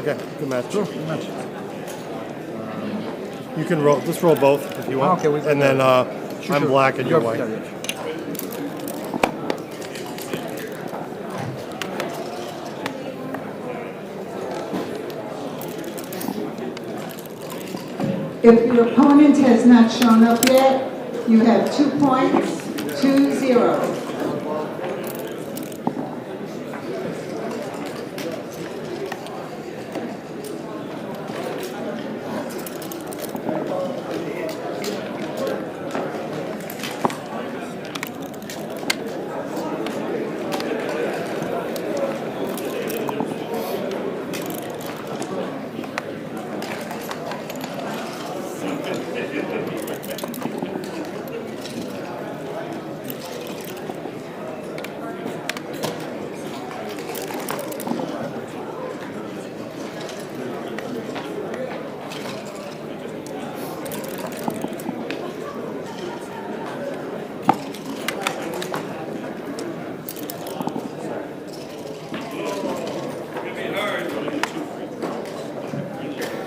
Okay, good match. Sure, good match. You can roll. Just roll both if you want. Okay, and then I'm black and you're white. Yeah, yeah. If your opponent has not shown up yet, you have 2 points, 2-0.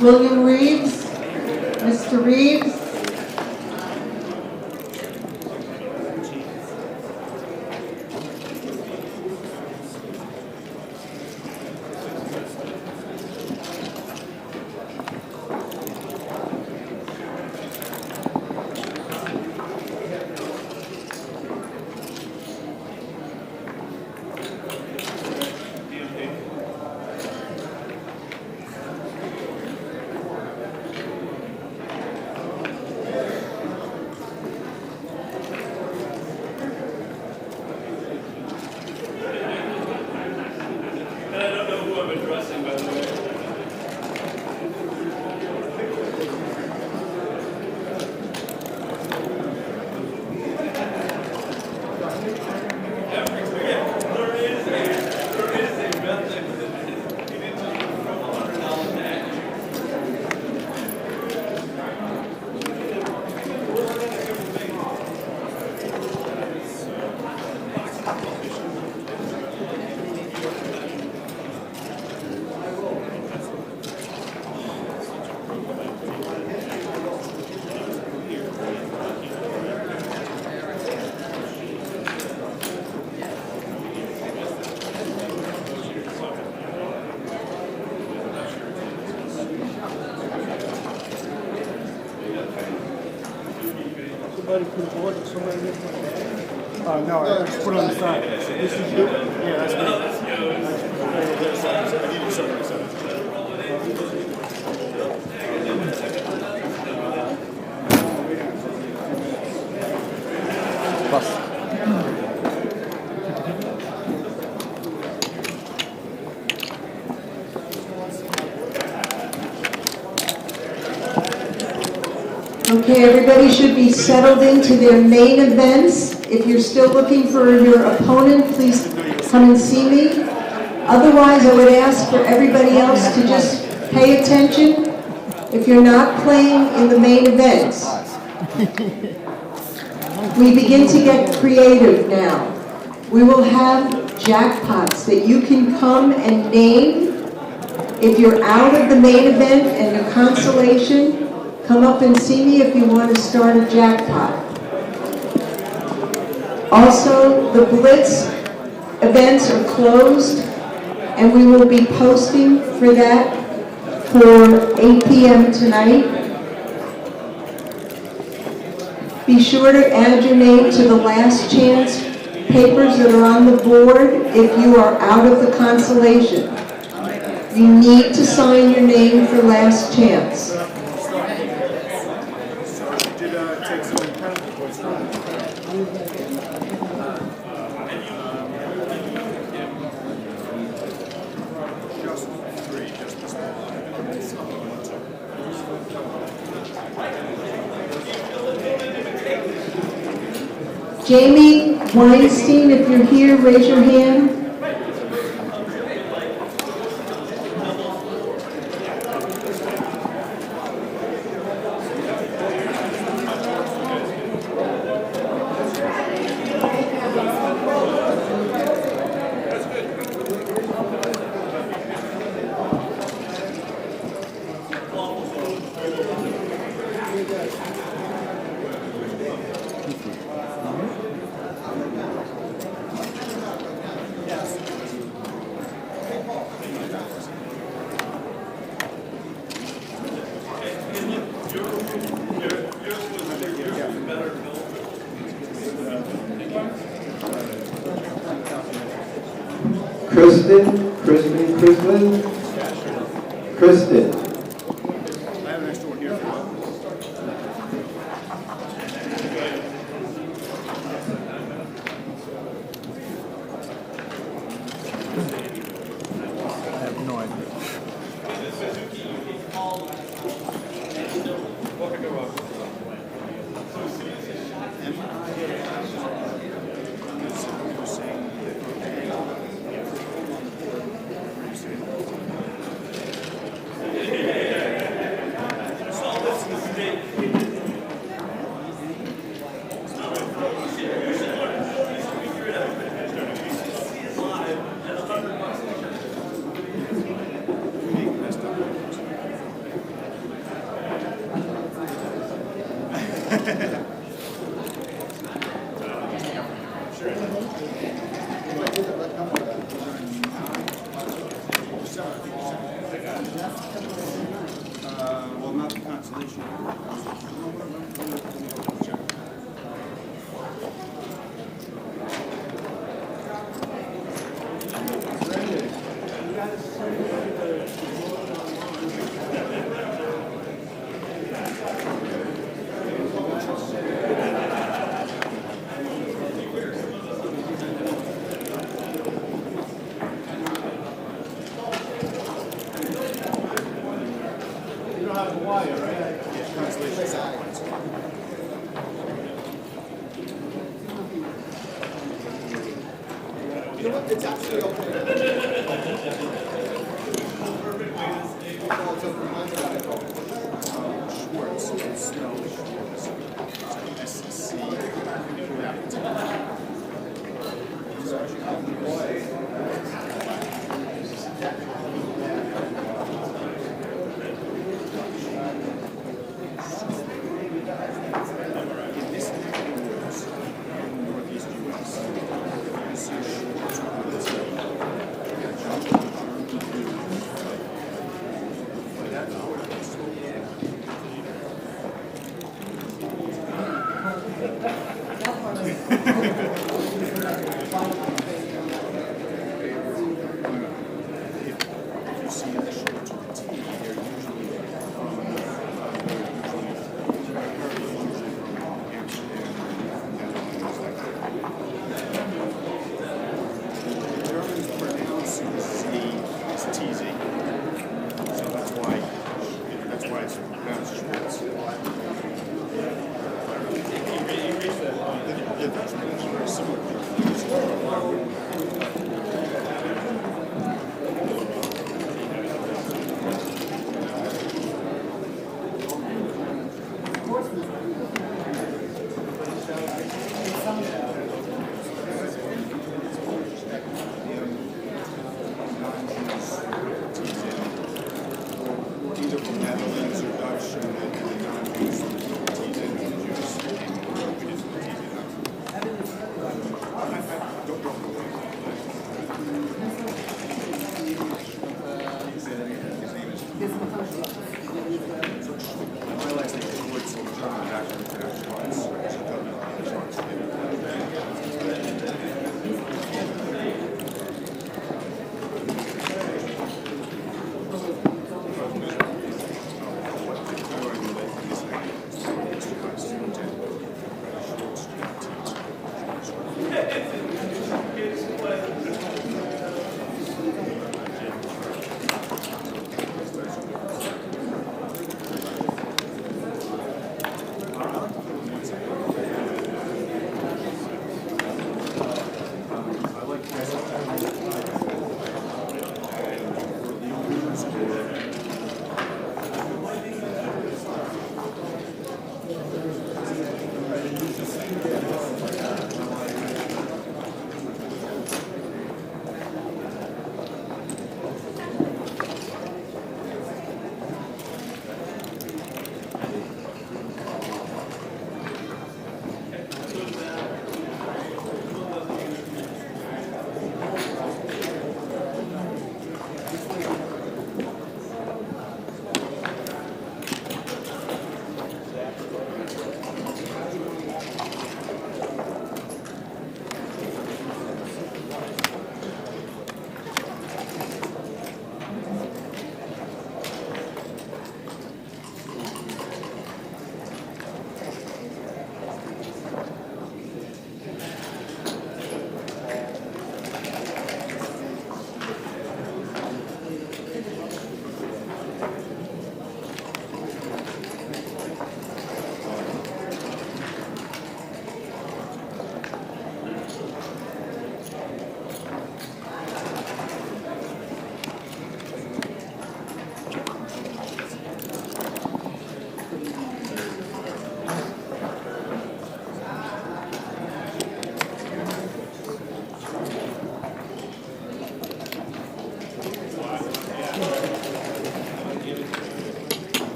William Reeves, Mr. Reeves. No, I just put it on the side. This is you? Yeah, that's me. I need to show you something. Okay, everybody should be settled into their main events. If you're still looking for your opponent, please come and see me. Otherwise, I would ask for everybody else to just pay attention if you're not playing in the main events. We begin to get creative now. We will have jackpots that you can come and name. If you're out of the main event and the consolation, come up and see me if you want to start a jackpot. Also, the Blitz events are closed, and we will be posting for that for 8 p.m. tonight. Be sure to add your name to the last chance papers that are on the board if you are out of the consolation. You need to sign your name for last chance. Jamie Weinstein, if you're here, raise your hand. Kristen. I have an extra one here for you. I have no idea. Well, not the consolation. It's actually Schwartz, it's spelled Schwartz. SC. In this neck of the woods, in northeast U.S., you see Schwartz.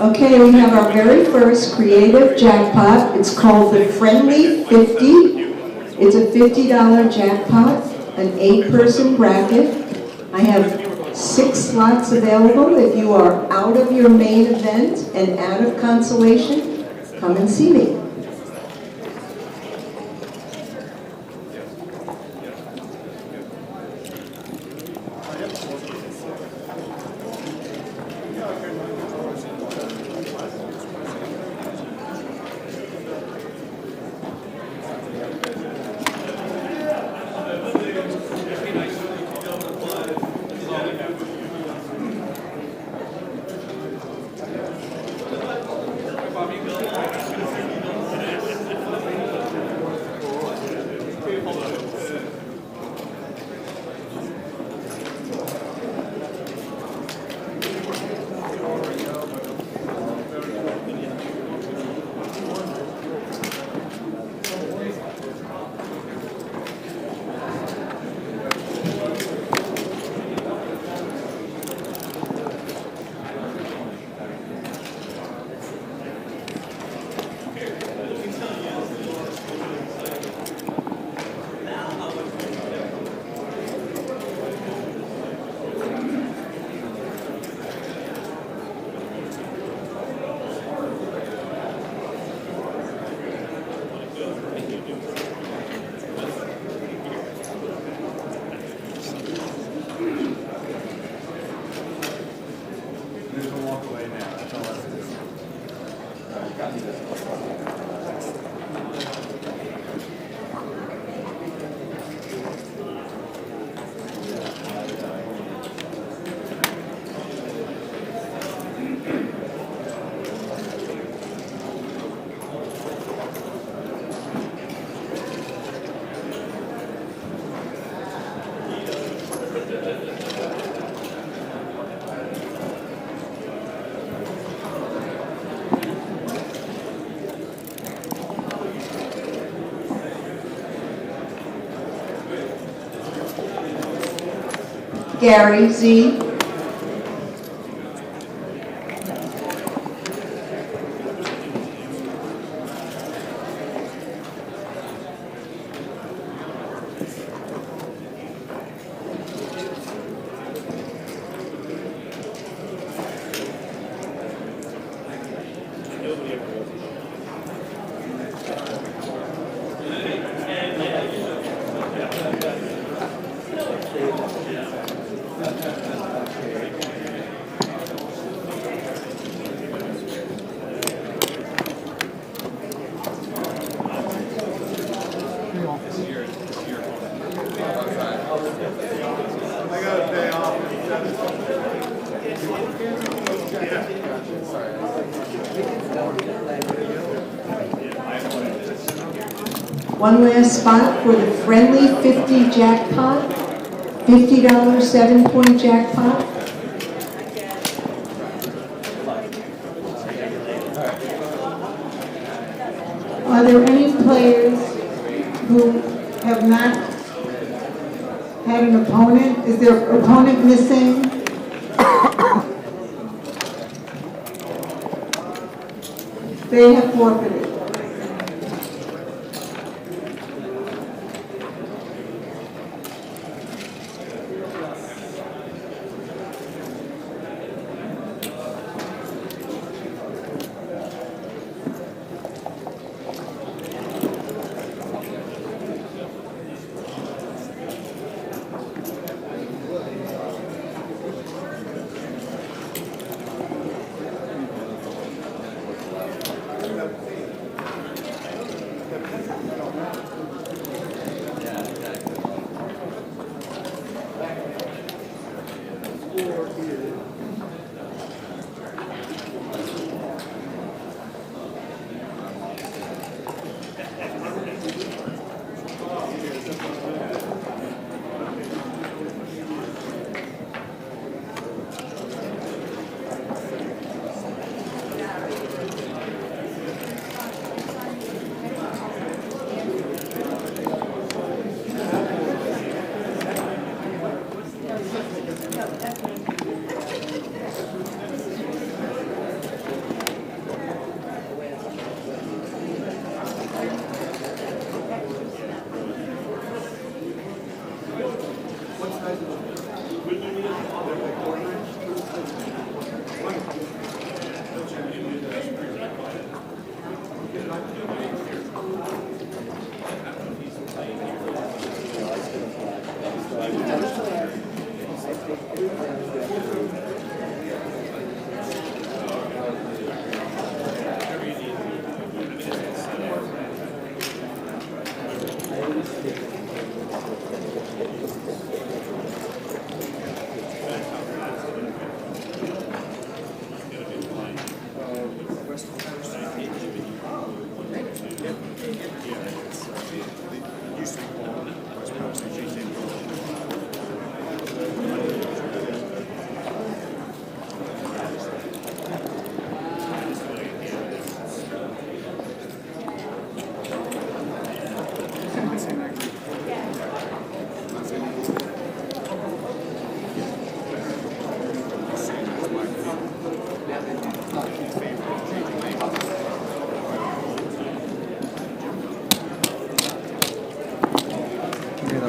Okay, we have our very first creative jackpot. It's called the Friendly 50. It's a $50 jackpot, an 8-person bracket. I have 6 slots available. If you are out of your main event and out of consolation, come and see me. Gary Z. One last spot for the Friendly 50 jackpot, $50 7-point jackpot. Are there any players who have not had an opponent? Is their opponent missing? They have forfeited.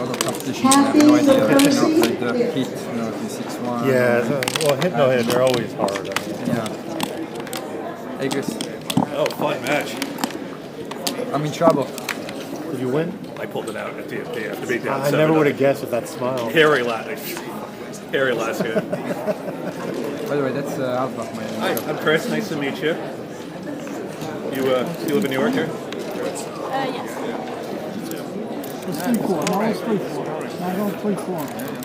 lot of competition. I have Kathy, no idea. the Percy? Like the hit, the 6-1. Yeah, well, hit no hit, they're always hard. I mean. Yeah. I guess Oh, fun match. I'm in trouble. Did you win? I pulled it out at the big down. I never would have guessed with that smile. Harry last hit. By the way, that's Alpha. Hi, I'm Chris. Nice to meet you. You live in New York here? Yes. It's 3-4. No, it's 3-4. Not all 3-4.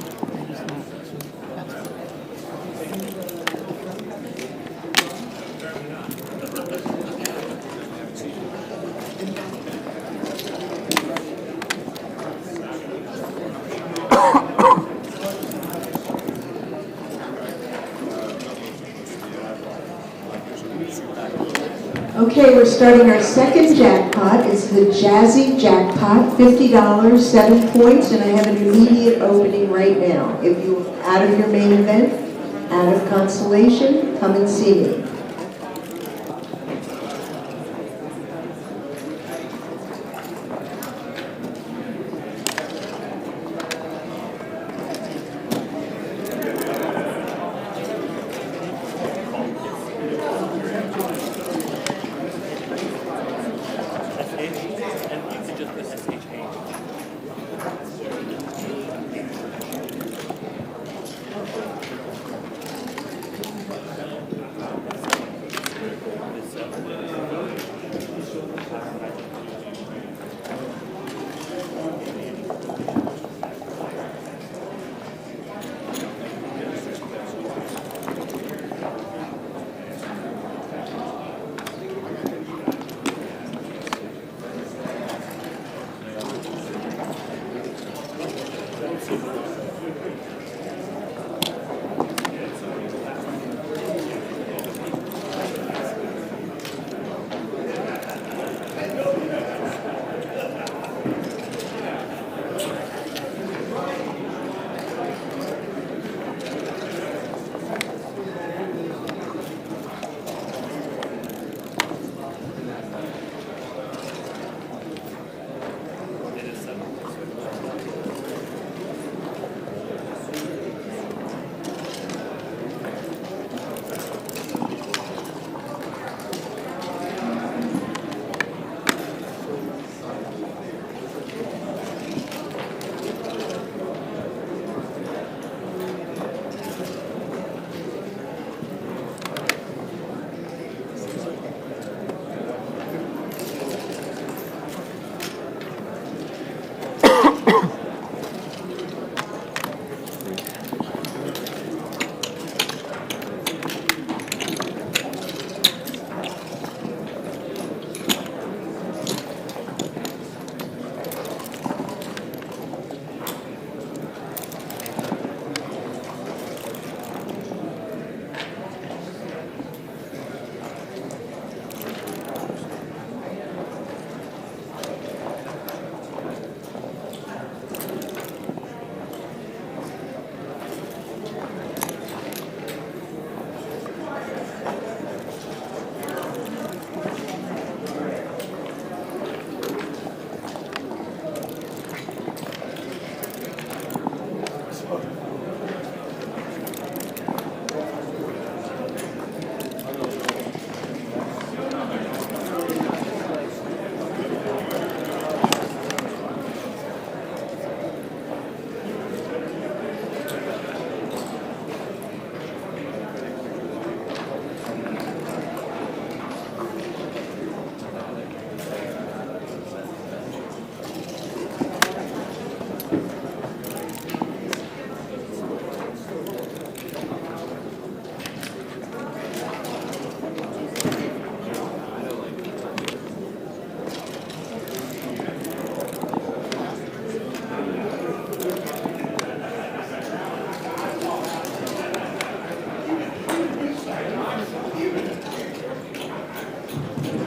Okay, we're starting our second jackpot. It's the Jazzy Jackpot, $50, 7 points, and I have an immediate opening right now. If you're out of your main event, out of consolation, come and see me.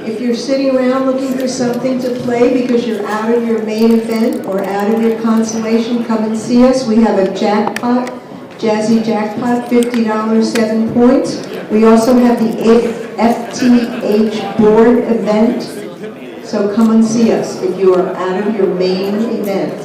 If you're sitting around looking for something to play because you're out of your main event or out of your consolation, come and see us. We have a jackpot, Jazzy Jackpot, $50, 7 points. We also have the FTH board event. So come and see us if you are out of your main event.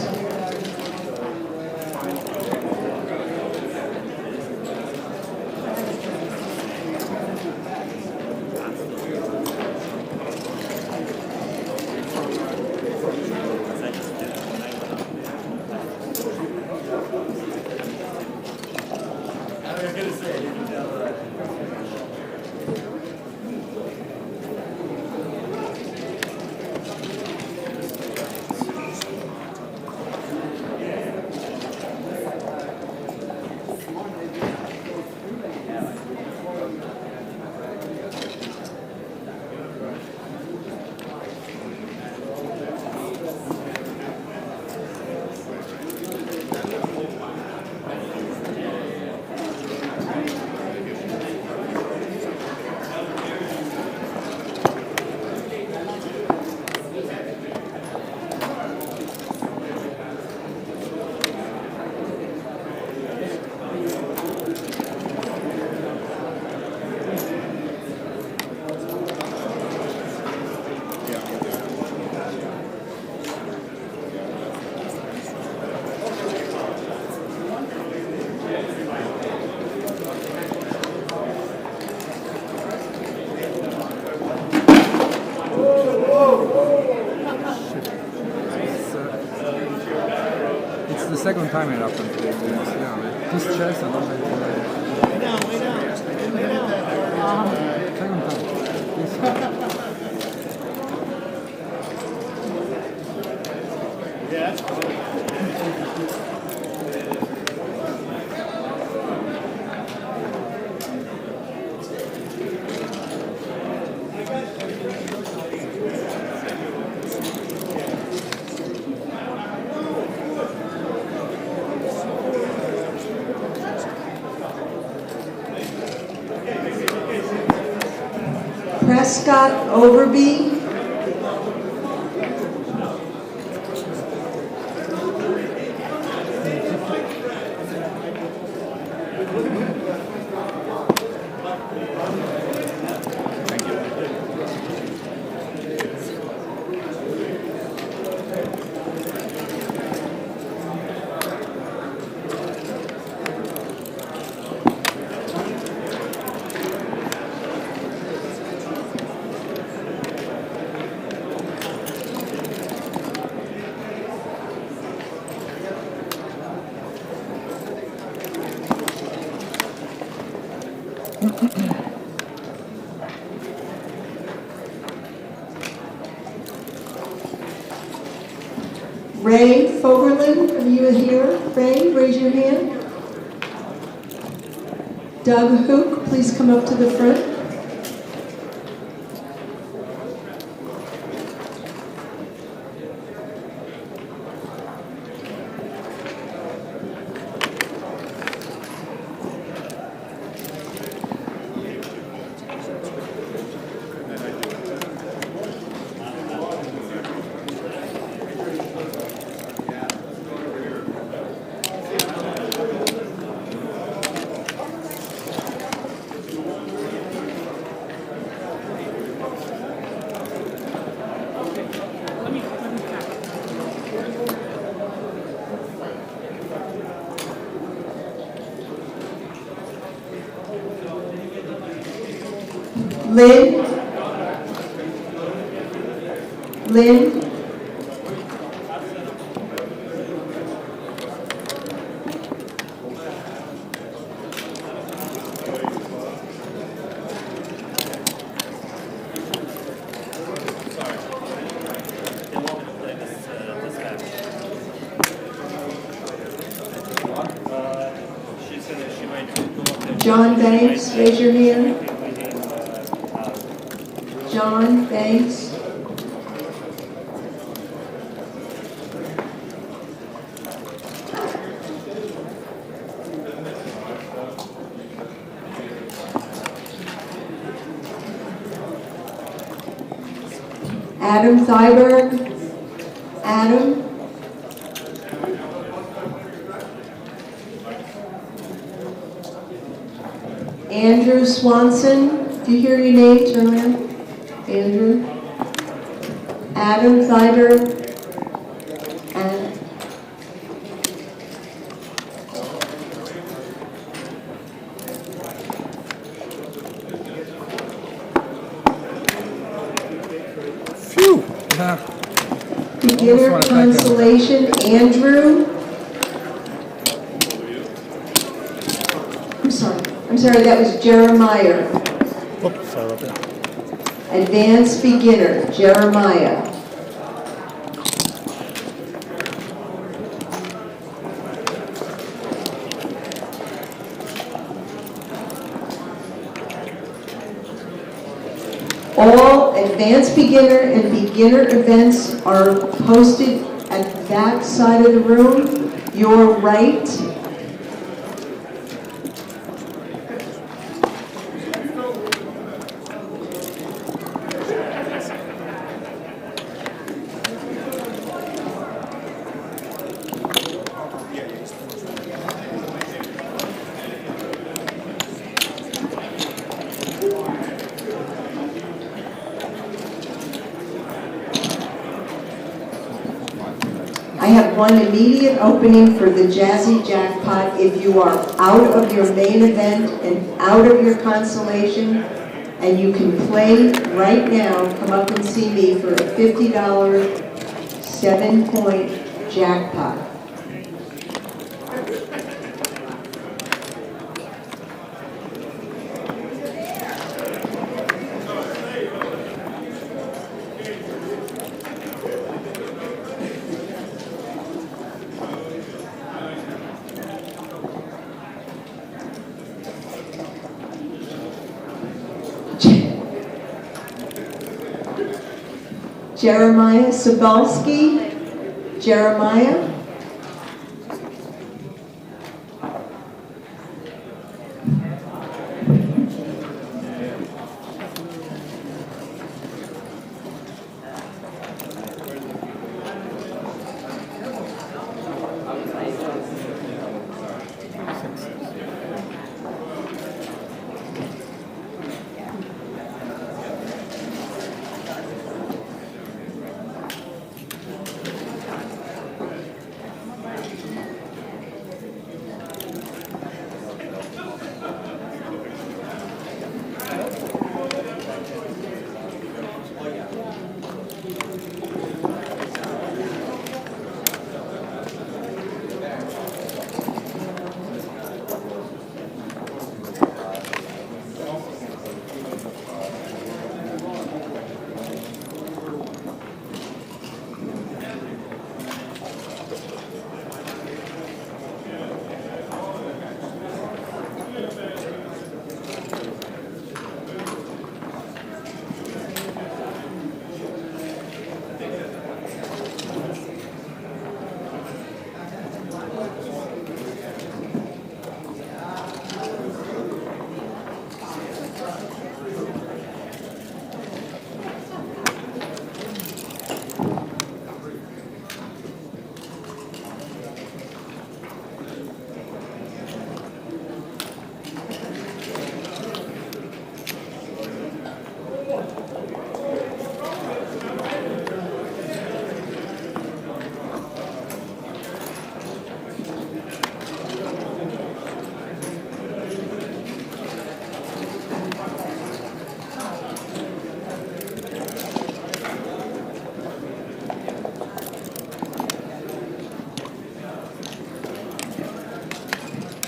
It's the second time it happened today. Yeah, this chess and all that. Second time. Prescott Overby. Ray Fogerlin, are you here? Ray, raise your hand. Doug Hook, please come up to the front. Lynn. John Banks, raise your hand. John Banks. Adam Thyberg. Adam. Andrew Swanson. If you hear your name, turn around. Andrew. Adam Thyberg. And Phew! beginner consolation, Andrew. I'm sorry, that was Jeremiah. Oops, sorry about that. Advanced beginner, Jeremiah. All advanced beginner and beginner events are posted at that side of the room, your right. I have one immediate opening for the Jazzy Jackpot. If you are out of your main event and out of your consolation, and you can play right now, come up and see me for a $50 7-point jackpot. Jeremiah Sobalski. Jeremiah.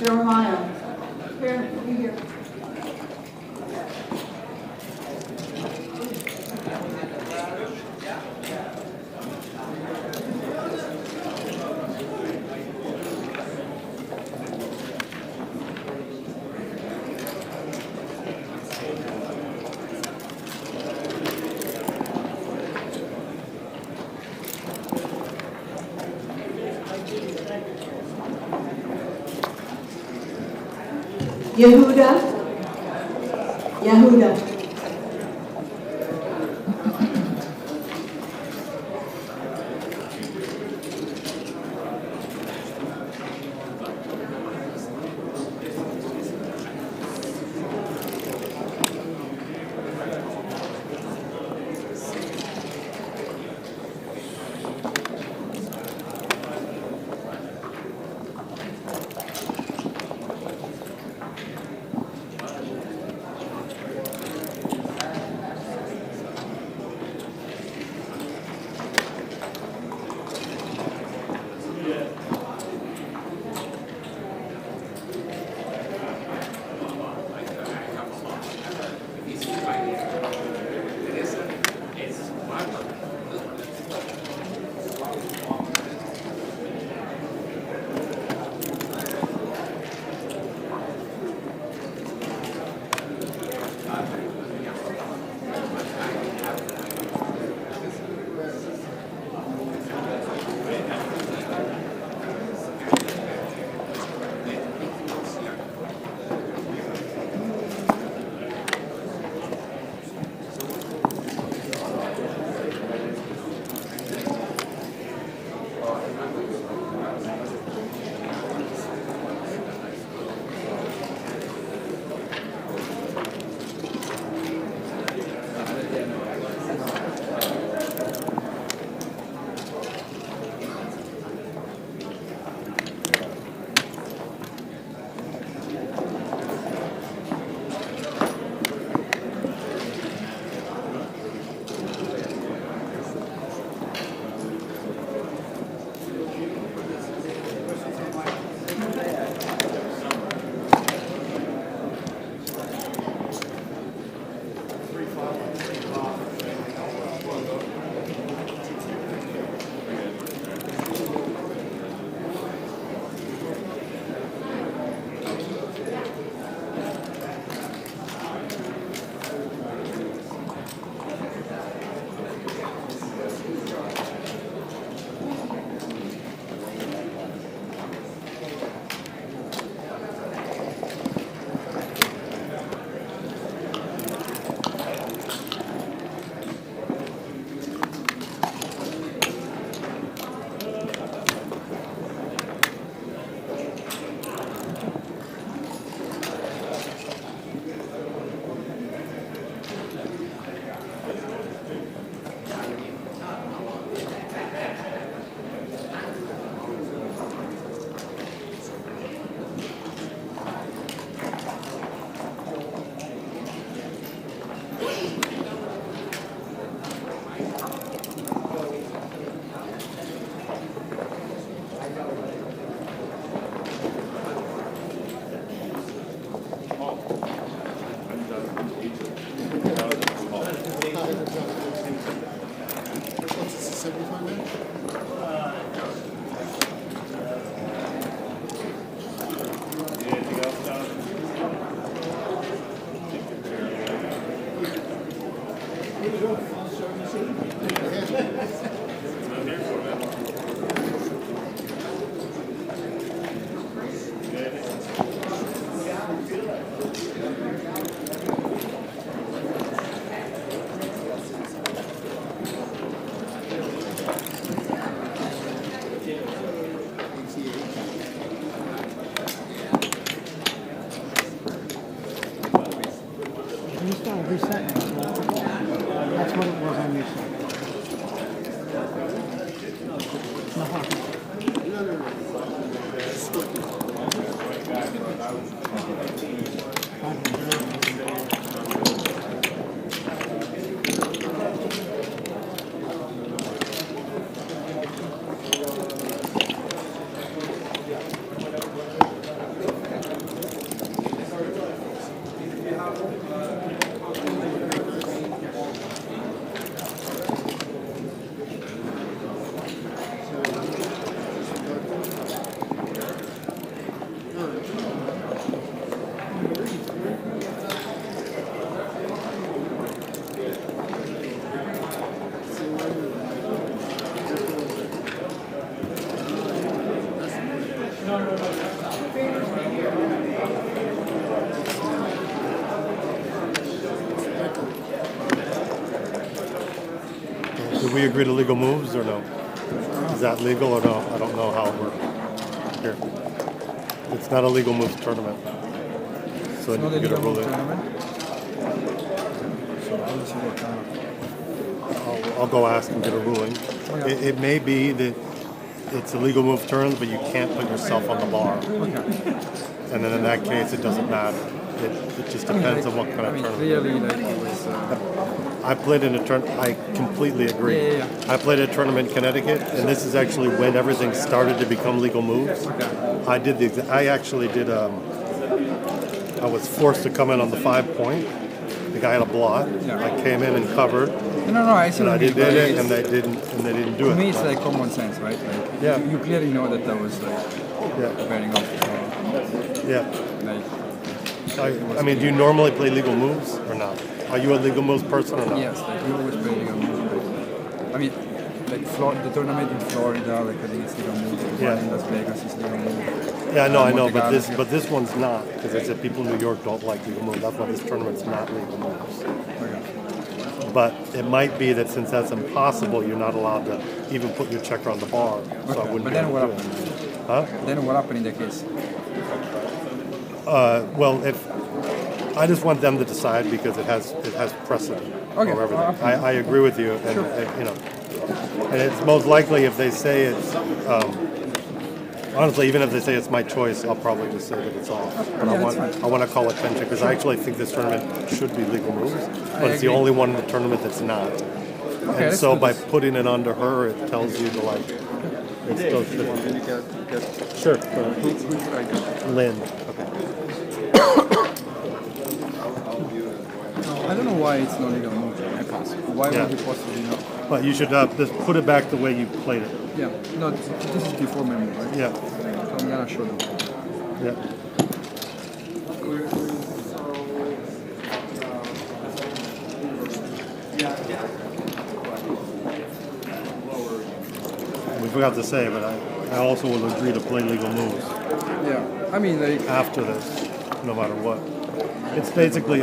Jeremiah. Here, over here. Yehuda. Yehuda. gotta reset it. That's what it was on your side. Did we agree to legal moves or no? Is that legal or no? I don't know how it works. Here. It's not a legal moves tournament. So It's not you a get a legal ruling. tournament. So I don't see what kind of... I'll go ask and get a ruling. Okay. It may be that it's a legal move tournament, but you can't put yourself on the bar. Okay. And then in that case, it doesn't matter. It just depends on what kind of tournament. Clearly, like, it was... I played in a tournament. I completely agree. Yeah. I played a tournament in Connecticut, and this is actually when everything started to become legal moves. Okay. I actually did. I was forced to come in on the 5-point. The guy had a blot. Yeah. I came in and covered, No, I see and I what you did mean, but it, and they didn't do To it. me, it's like common sense, right? Like, Yeah. you clearly know that was like Yeah, bearing off. yeah. Like, I mean, do you normally play legal moves or not? Are you a legal moves person or not? yes, like you always play legal moves. I mean, like the tournament in Florida, like I think it's legal moves. The Yeah. one in Las Vegas is legal moves. Yeah, I know, Monte Carlo, yeah. but this one's not because they said people in New York don't like legal moves. That's why this tournament's not legal moves. Okay. But it might be that since that's impossible, you're not allowed to even put your checker on the bar. So I Okay. wouldn't But be then able what to do happened? it. Huh? Then what happened in that case? Well, if I just want them to decide because it has precedent Okay. over everything. Well, I agree with you, and you know, and it's most likely if they say it's. Honestly, even if they say it's my choice, I'll probably just say that it's off. But Yeah, that's fine. I want to call attention because I actually think this tournament should be legal moves, but it's the agree. only one in the tournament that's not. Okay, And let's so do by this. putting it under her, it tells you to like. It still should. Sure. Lynn. Okay. I don't know why it's not legal move. Why Yeah. would it possibly not? But you should just put it back the way you played it. Yeah. No, this is before my move, right? Yeah. So I'm gonna show them. Yeah. We forgot to say, but I also will agree to play legal moves Yeah. I mean, like, after this, no matter what. It's basically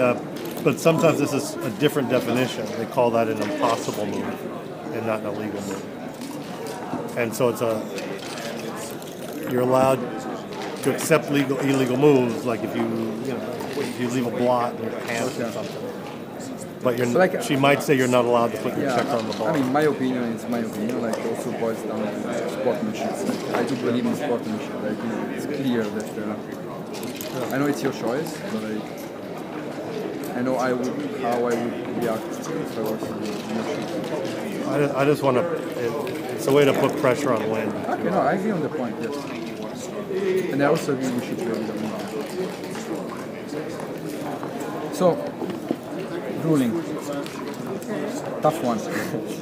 but sometimes this is a different definition. They call that an impossible move and not an illegal move. And so you're allowed to accept illegal moves, like if you leave a blot in your pants or something. But she might say you're not allowed to put your checker on the ball. I mean, my opinion is my opinion. Like, also boils down to sportsmanship. Like, I do believe in sportsmanship. Like, it's clear that I know it's your choice, but like, I know how I would react if I was in your shoes. I just want to. It's a way to put pressure on Lynn. Okay, no, I agree on the point. Yes, and I also agree we should play with them. So, ruling. Tough one.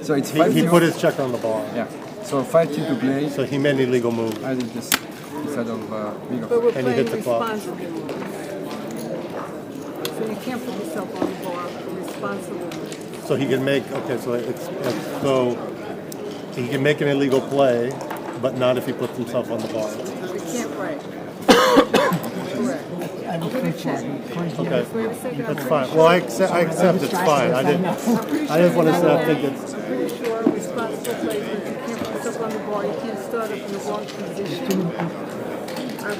So it's 5-2. He put his checker on the ball. Yeah. So 5-2 to play. So he made an illegal move. I did this instead of legal. But we're And you hit playing the clock. responsibly. So you can't put yourself on the bar responsibly. So he can make he can make an illegal play, but not if he puts himself on the bar. You can't break. Correct. I'm pretty sure. Okay, that's fine. Well, I accept it's fine. I just want to say I think it's. I'm pretty sure responsible players, you can't put yourself on the bar, you can't start up in the wrong position. You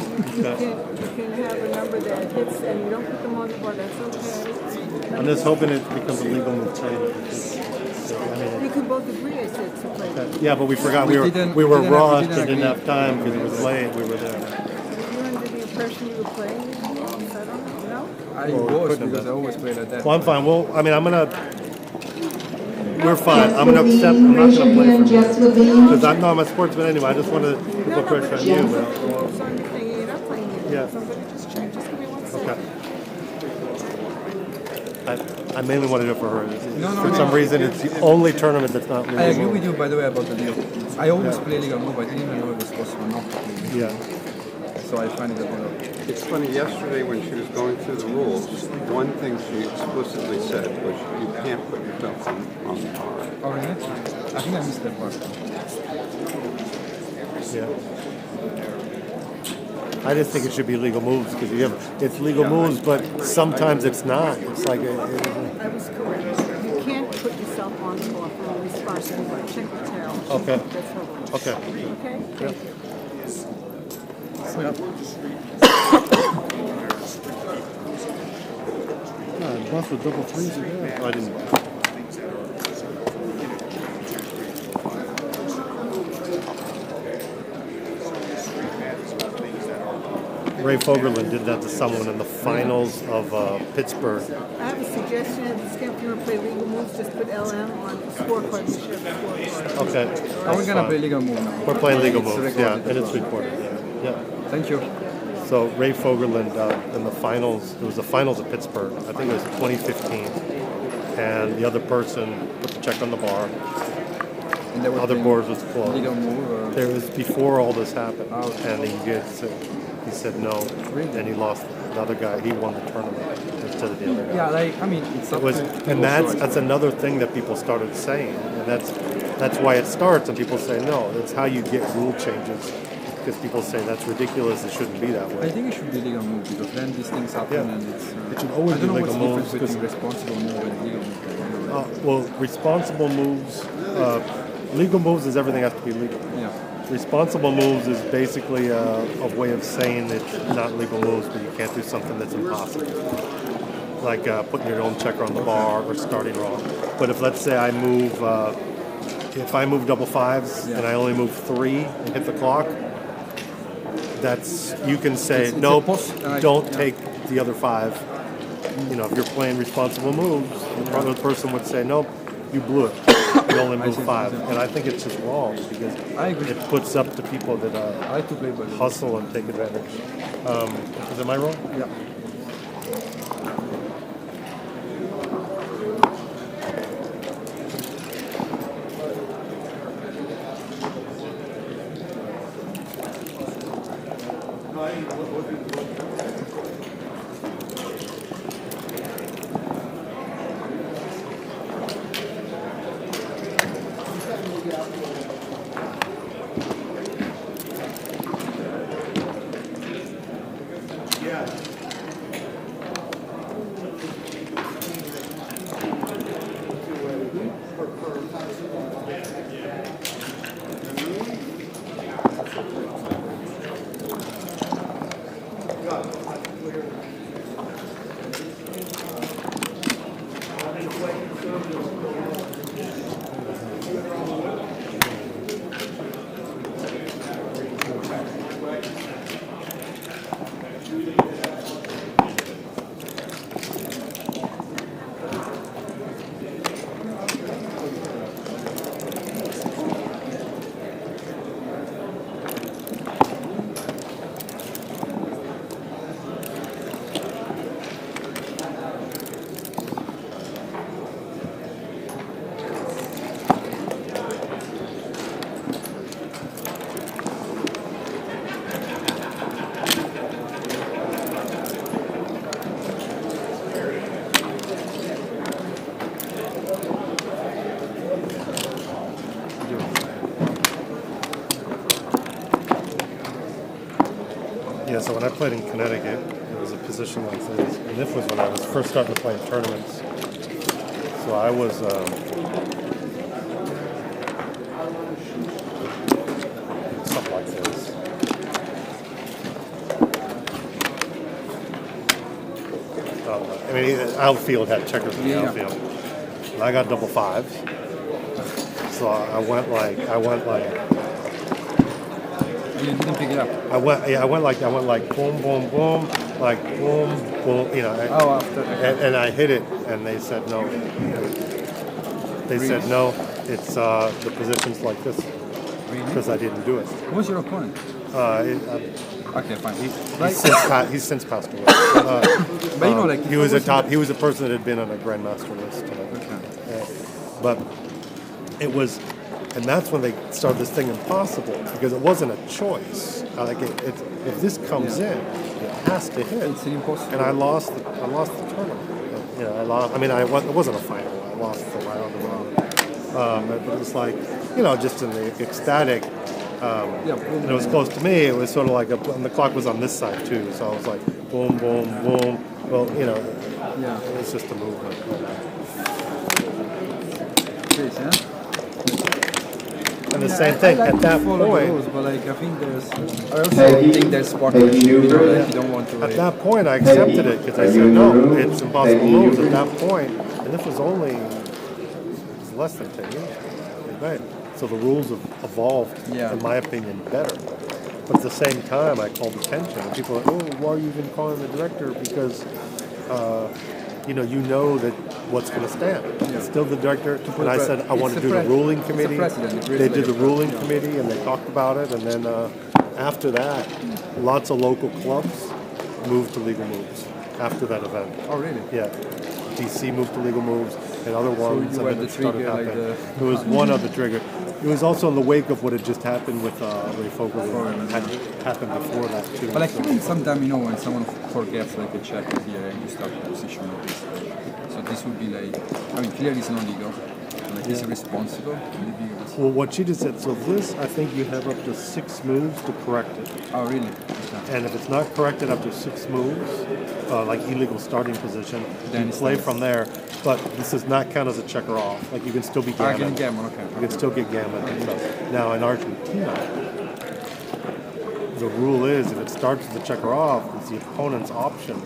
can have a number that hits and you don't put them on the bar, that's okay. I'm just hoping it becomes a legal move too. You can both agree, I said, to play. Yeah, but we forgot We we didn't- were we didn't- rushed we didn't and didn't agree. have time because it was late. We were there. You were under the impression you were playing legal moves? I don't know. No? I Well, we was couldn't have because I been. always play like that. Well, I'm fine. Well, I mean, I'm gonna. We're fine. I'm gonna Levine, accept. I'm not raise your gonna play hand, for Jeff Levine. because I'm not a sportsman anyway. I just want to put No, pressure but on you you. put But, legal moves on your thing, you're not playing legal Yeah. moves. Somebody just check. Just give me 1 second. okay. I mainly want to do it for her. No, For some reason, it's the only tournament that's not legal. I agree with you, by the way, about the deal. I always play legal move. I didn't even know it was possible not to play. Yeah. So I find it a bit of... It's funny, yesterday when she was going through the rules, one thing she explicitly said was you can't put yourself on the bar. Oh, really? I think I missed that part. Yeah. I just think it should be legal moves because it's legal moves, but sometimes it's not. It's like I was correct. You can't put yourself on the ball for a responsible, but check the tail. Okay. That's what it is. okay. Okay? Thank you. I buffed with double threes again. I didn't buff. Ray Fogerlin did that to someone in the finals of Pittsburgh. I have a suggestion. If you want to play legal moves, just put LM on the scorecard and share the scorecard. Okay. Are we gonna play legal move now? We're playing legal It's moves, yeah, recorded and as it's well. recorded. Yeah. Thank you. So Ray Fogerlin in the finals, it was the finals of Pittsburgh. I think it was 2015, and the other person put the check on the bar. And there was Other playing boards was closed. legal move. There was before all this happened, Oh. and he said no, Really? and he lost. The other guy, he won the tournament instead of the other guy. Yeah, like, I mean, it's up It was, to and people's that's choice. that's another thing that people started saying, and that's why it starts. And people say no, it's how you get rule changes, because people say that's ridiculous. It shouldn't be that I way. think it should be legal move because then these things happen Yeah. and it's... It should always I don't be know legal what's the moves, difference between responsible move and legal move. Well, responsible moves, legal moves is everything has to be legal. Yeah. Responsible moves is basically a way of saying it's not legal moves, but you can't do something that's impossible. Like putting your own checker on the bar or starting wrong. But if, let's say, I move, if I move double fives and I only move 3 and hit the clock, that's, you can say, It's a nope, don't yeah. take the other 5. You know, if you're playing responsible moves, the other person would say, nope, you blew it. You only move see, 5. I see. And I think it's just wrong because I agree. it puts up to people that I like to play by the hustle and take advantage. Is it my role? Yeah. Yeah, so when I played in Connecticut, it was a position like this. And this was when I was first starting to play in tournaments. So I was, something like this. I mean, outfield had checkers in the Yeah. outfield. And I got double fives. So I went like You didn't pick it up. I went like boom, boom, boom, like boom, boom, you know. After. And I hit it, and they said no. They said no. It's the position's like this Really? because I didn't do it. Who's your opponent? Okay, fine. He's since passed away. But you know, like He was a top. He was a person that had been on a grandmaster list. But it was, and that's when they started this thing impossible because it wasn't a choice. Like if this comes in, it has to hit. It's an impossible. And I lost the tournament. You know, I lost. I mean, it wasn't a final. I lost the round. But it was like, you know, just in the ecstatic. And it was close to me. It was sort of like and the clock was on this side too. So I was like, boom, boom, boom. Well, you know, it was just a movement. And the same thing at that point. But like I think I also think there's sportsmanship. You know, like you don't want to. At that point, I accepted it because I said no, it's impossible moves. At that point, and this was less than 10 years. Right. So the rules have evolved, in my opinion, better. But at the same time, I called attention. And people are like, oh, why are you even calling the director? Because, you know that what's going to stand. It's still the director. And I said, I want to do the ruling committee. They did the ruling committee, and they talked about it. And then after that, lots of local clubs moved to legal moves after that event. Oh, really? Yeah. DC moved to legal moves, and other ones. So you were the trigger, like It was one other trigger. It was also in the wake of what had just happened with Ray Fogel. Had happened before that too. But like even sometimes, you know, when someone forgets like a check here and you start the position of this. So this would be like, I mean, clearly it's not legal. Like it's responsible. Well, what she just said, so this, I think you have up to 6 moves to correct it. Oh, really? Okay. And if it's not corrected after 6 moves, like illegal starting position, Then you play from there. But this does not count as a checker off. Like you can still be gammon. You can still get gammon and stuff. Now in Argentina, the rule is if it starts with the checker off, it's the opponent's option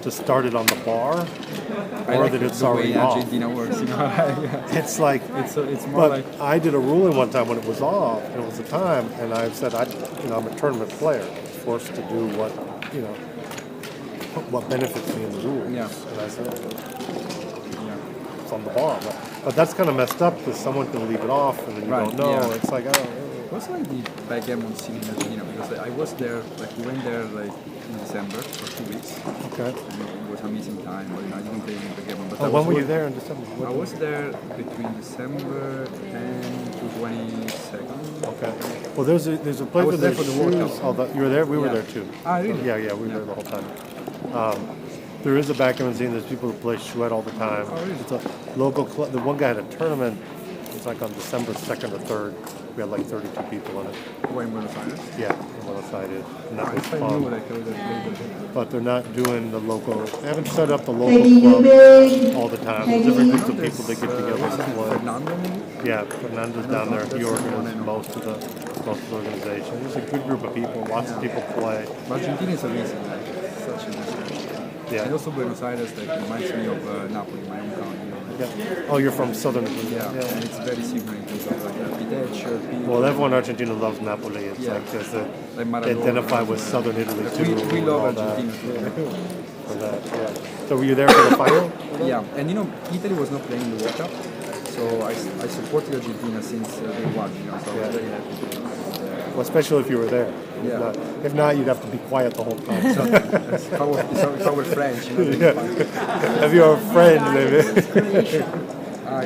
to start it on the bar, or that it's already off. Argentina works, you know? It's like it's more but like I did a ruling one time when it was off, and it was the time, and I said I'm a tournament player, forced to do what benefits me in the rules. Yeah. And I said it's on the bar, but that's kind of messed up because someone can leave it off and then you don't know. Yeah. It's like what's like the backgammon scene in Argentina? Because I was there, like we went there like in December for 2 weeks. Okay. And it was an amazing time, but I didn't play any backgammon. But when were you there in December? I was there between December 10 to 22nd. Okay. Well, there's a place was where there for there's the World shoes. Cup. You were there? We were Yeah. there too. Ah, really? Yeah, we were there the whole time. There is a backgammon scene. There's people who play Chouette all the time. Oh, really? It's a local club. The one guy had a tournament. It's like on December 2nd or 3rd. We had like 32 people in it. Where in Buenos Aires? Yeah, in Buenos Aires. And that was If I knew fun. like I would have played it. But they're not doing the local. They haven't set up the local Peggy club Newbig. all the time. Peggy. Different groups of people that get together What's and his name? play. Fernando, maybe? Yeah, Fernando's down there. He That's the one I organizes know. most of the organization. There's a good group of people. Lots of people play. But Argentina is amazing, like such a nice country. Yeah. And also Buenos Aires like reminds me of Napoli, my own town, you know. Yeah. Oh, you're from southern Italy. Yeah, and it's very similar in terms of like architecture, people. Well, everyone in Argentina loves Napoli. It's Yeah. like because they Like Maradona, identify with southern Italy Like, too. we and love all that. Argentina too. For that, yeah. So were you there for the final? Yeah, and you know, Italy was not playing the World Cup, so I supported Argentina since they won, you know, so I was very happy. Well, especially if you were there. Yeah. If not, you'd have to be quiet the whole time. So. If I were French, you know, it'd be fine. If you're a friend, maybe.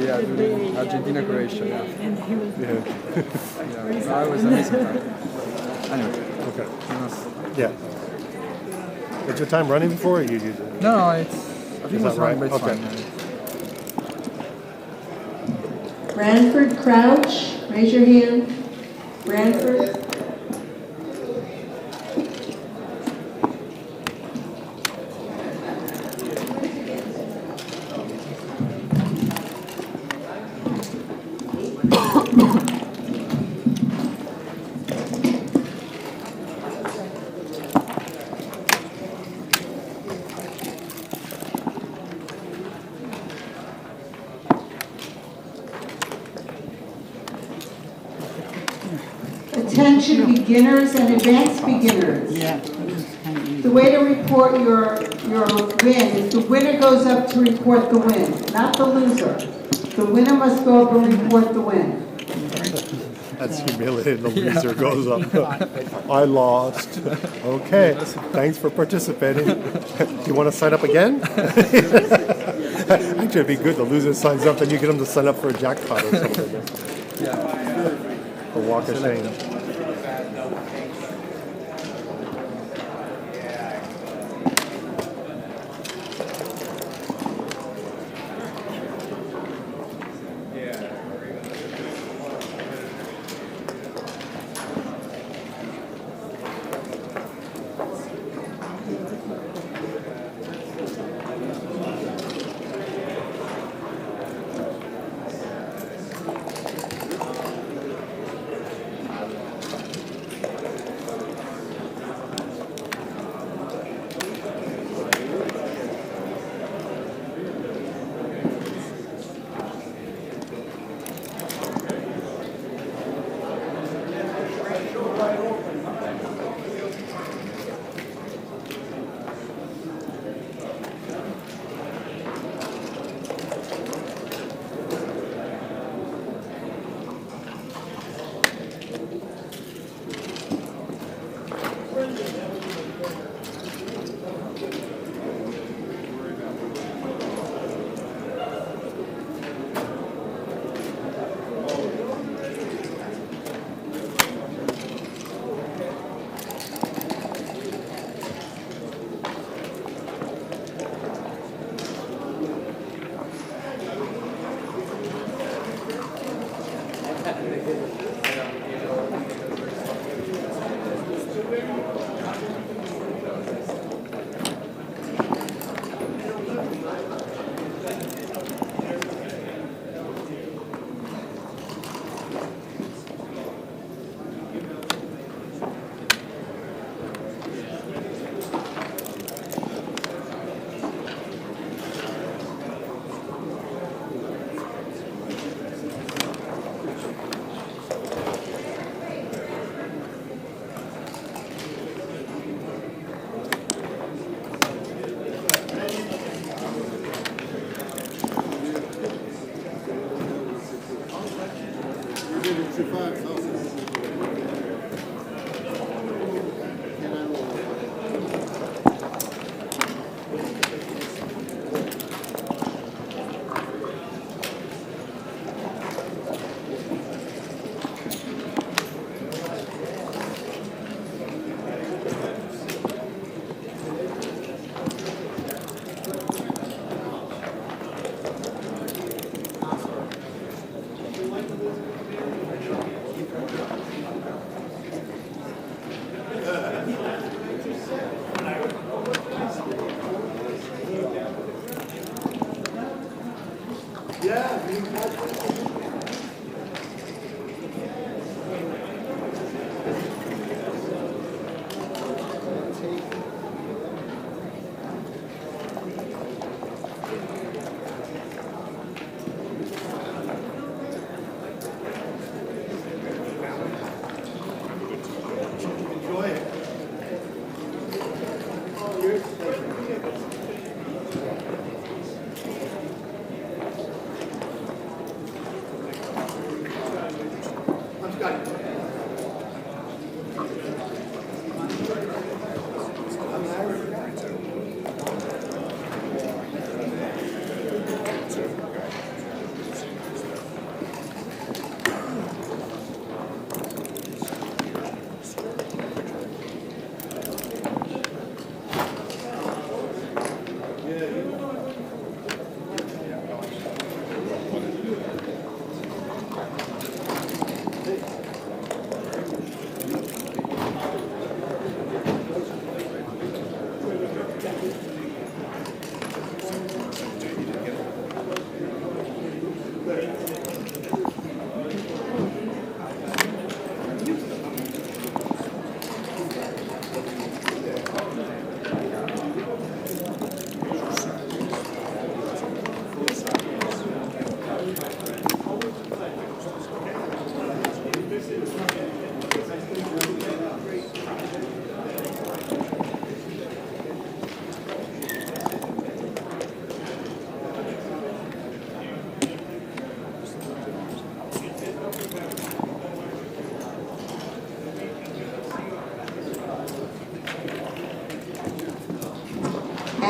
Yeah, during Argentina, Croatia, yeah. Yeah. Yeah, no, it was amazing time. Anyway, Okay. it was, Yeah. Was your time running before or you used it? no, it's, I think Is it was that right, right? but it's Okay. fine. Branford Crouch, raise your hand. Branford. mentioned beginners and advanced beginners. Yeah, it was kind of easy. The way to report your win is the winner goes up to report the win, not the loser. The winner must go up and report the win. That's humiliating. The loser goes up. I lost. Okay. Thanks for participating. Do you want to sign up again? Actually, it'd be good. The loser signs up, then you get them to sign up for a jackpot or something. A walk of shame.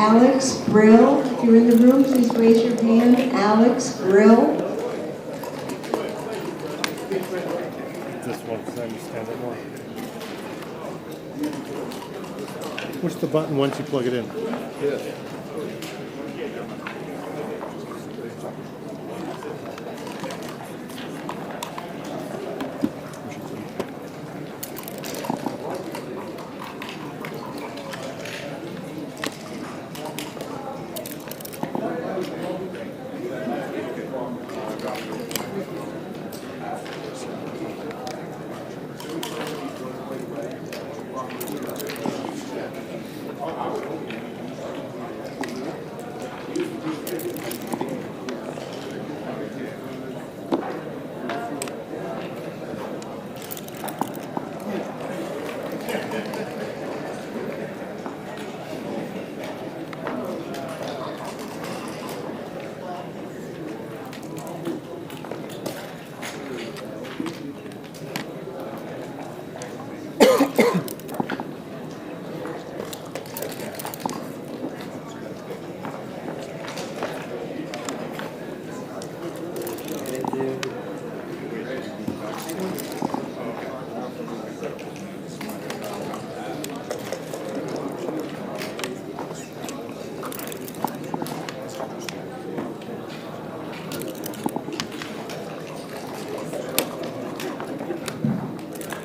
Alex Brill. If you're in the room, please raise your hand. Alex Brill. This one, because I understand it more. Push the button once you plug it in.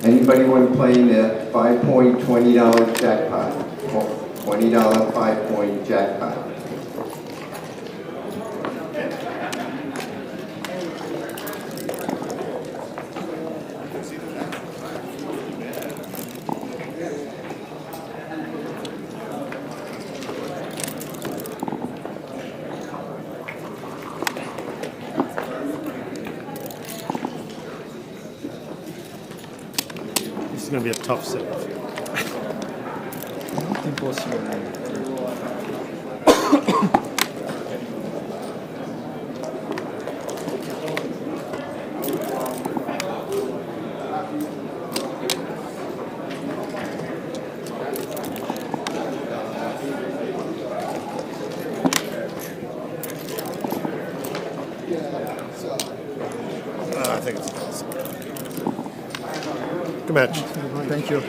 Anybody want to play in the 5-point $20 jackpot? $20 5-point jackpot. This is going to be a tough save. Impossible. I think it's possible. Good match. Thank you.